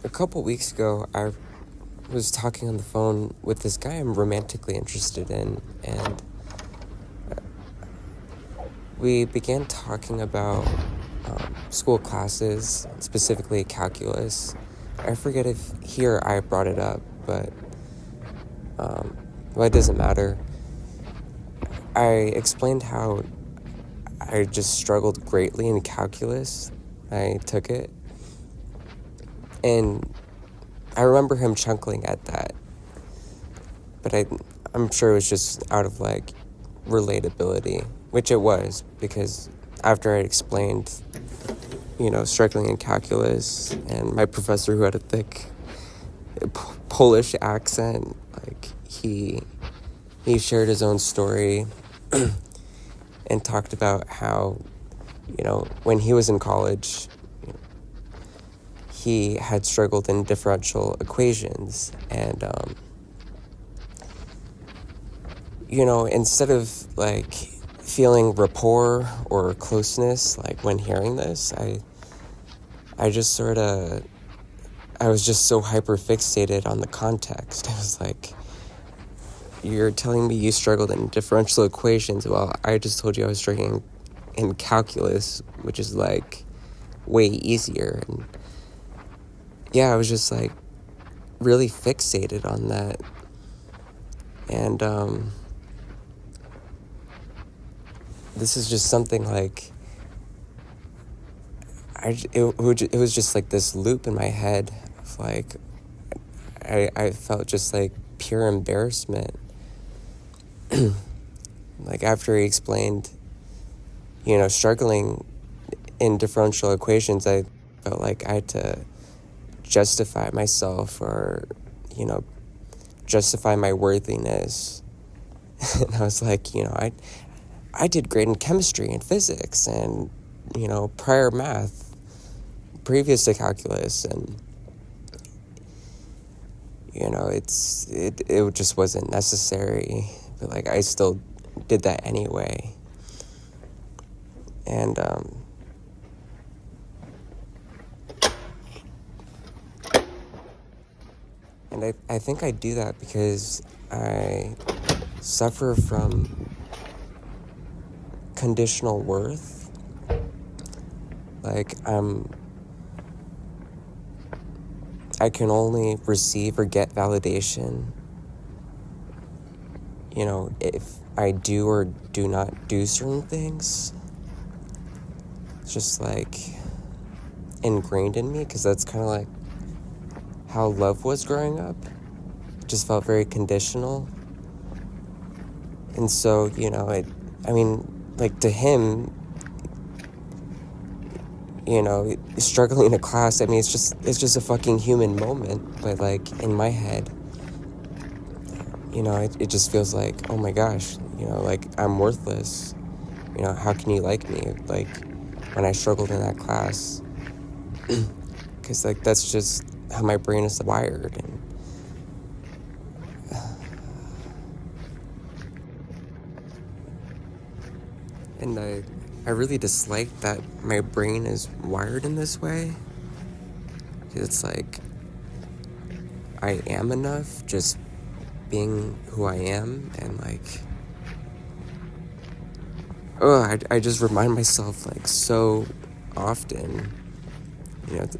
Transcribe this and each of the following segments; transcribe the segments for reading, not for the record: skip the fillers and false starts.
A couple weeks ago, I was talking on the phone with this guy I'm romantically interested in, and we began talking about school classes, specifically calculus. I forget if he or I brought it up, but well, it doesn't matter. I explained how I just struggled greatly in calculus. I took it, and I remember him chuckling at that, but I'm sure it was just out of relatability, which it was, because after I explained, struggling in calculus, and my professor who had a thick Polish accent, he shared his own story and talked about how, when he was in college, he had struggled in differential equations, and instead of feeling rapport or closeness when hearing this, I just I was just so hyper fixated on the context. I was like, you're telling me you struggled in differential equations. Well, I just told you I was struggling in calculus, which is way easier. And yeah, I was just really fixated on that. And this is just something it was just this loop in my head of I felt just pure embarrassment. After he explained, struggling in differential equations, I felt I had to justify myself or, justify my worthiness. And I was I did great in chemistry and physics and, prior math, previous to calculus, and, it just wasn't necessary, but I still did that anyway. And I think I do that because I suffer from conditional worth. I can only receive or get validation, if I do or do not do certain things. It's just ingrained in me, because that's kind of how love was growing up. It just felt very conditional. And so, to him, struggling in a class, it's just a fucking human moment. But in my head, it just feels oh my gosh, I'm worthless. How can you like me? When I struggled in that class, because that's just how my brain is wired. And I really dislike that my brain is wired in this way. It's I am enough just being who I am, and I just remind myself so often.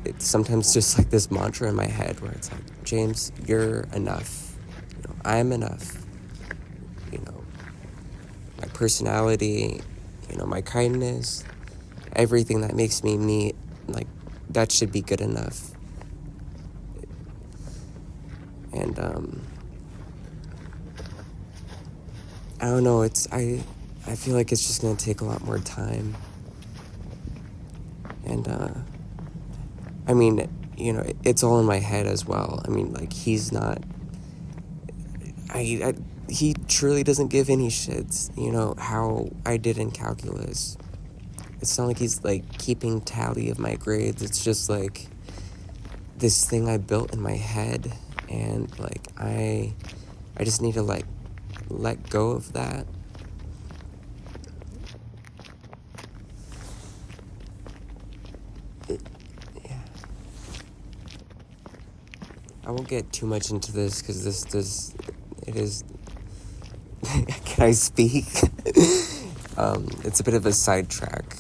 It's sometimes just this mantra in my head where it's James, you're enough. I'm enough. My personality, my kindness, everything that makes me me, that should be good enough. And I don't know, I feel it's just gonna take a lot more time. And it's all in my head as well. He's not, he truly doesn't give any shits, how I did in calculus. It's not he's keeping tally of my grades. It's just this thing I built in my head, and I just need to let go of that. I won't get too much into this because it is, can I speak? It's a bit of a sidetrack.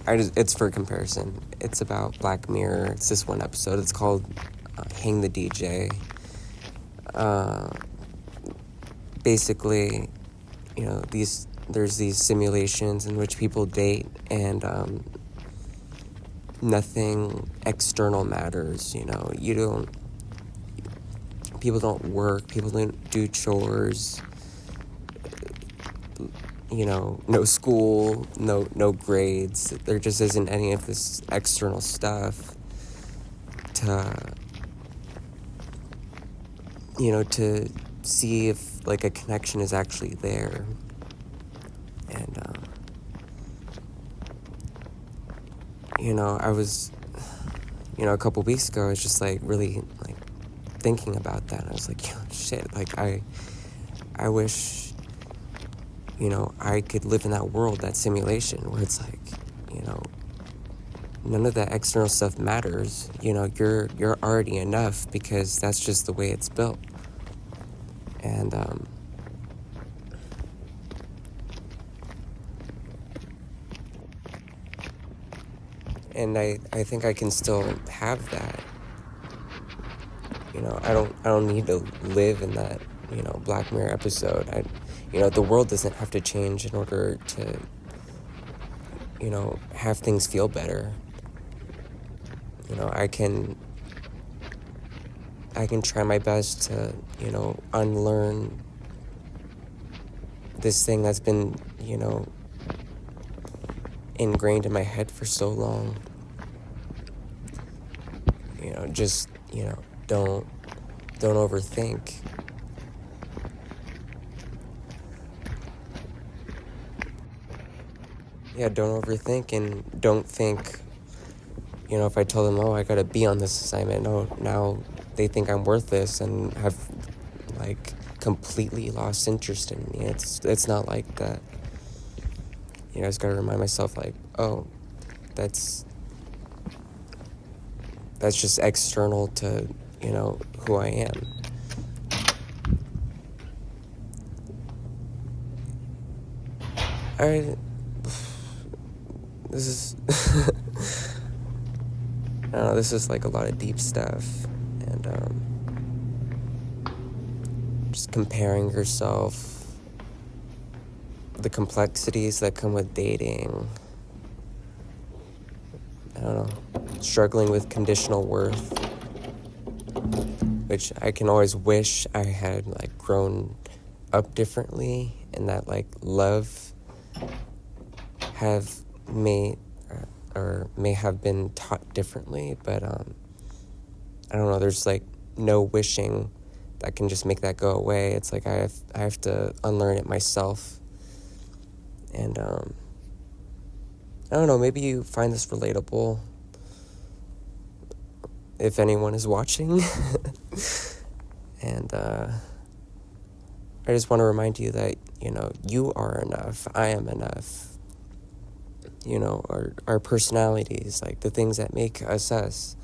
It's for comparison. It's about Black Mirror. It's this one episode. It's called Hang the DJ. Basically, there's these simulations in which people date, and nothing external matters. People don't work, people don't do chores, no school, no grades. There just isn't any of this external stuff to see if like a connection is actually there. And I was a couple weeks ago, I was just like really like thinking about that. I was like, shit, like I wish I could live in that world, that simulation where it's like none of that external stuff matters. You're already enough because that's just the way it's built. And I think I can still have that. I don't need to live in that Black Mirror episode. The world doesn't have to change in order to have things feel better. I can try my best to unlearn this thing that's been ingrained in my head for so long. Just don't overthink. Yeah, don't overthink, and don't think if I tell them, I gotta be on this assignment, now they think I'm worthless and have like completely lost interest in me. It's not like that. I just gotta remind myself like, that's just external to who I am. This is I don't know, this is like a lot of deep stuff, and just comparing yourself, the complexities that come with dating, I don't know, struggling with conditional worth, which I can always wish I had like grown up differently, and that like love may have been taught differently, but I don't know, there's like no wishing that can just make that go away. It's like I have to unlearn it myself. And I don't know, maybe you find this relatable if anyone is watching. And I just want to remind you that you are enough. I am enough. Our personalities, like the things that make us us,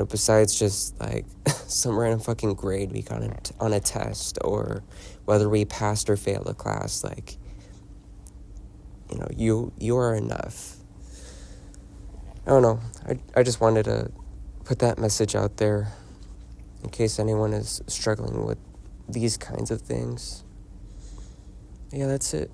besides just like some random fucking grade we got on a test, or whether we passed or failed a class, like, you are enough. I don't know, I just wanted to put that message out there in case anyone is struggling with these kinds of things. Yeah, that's it.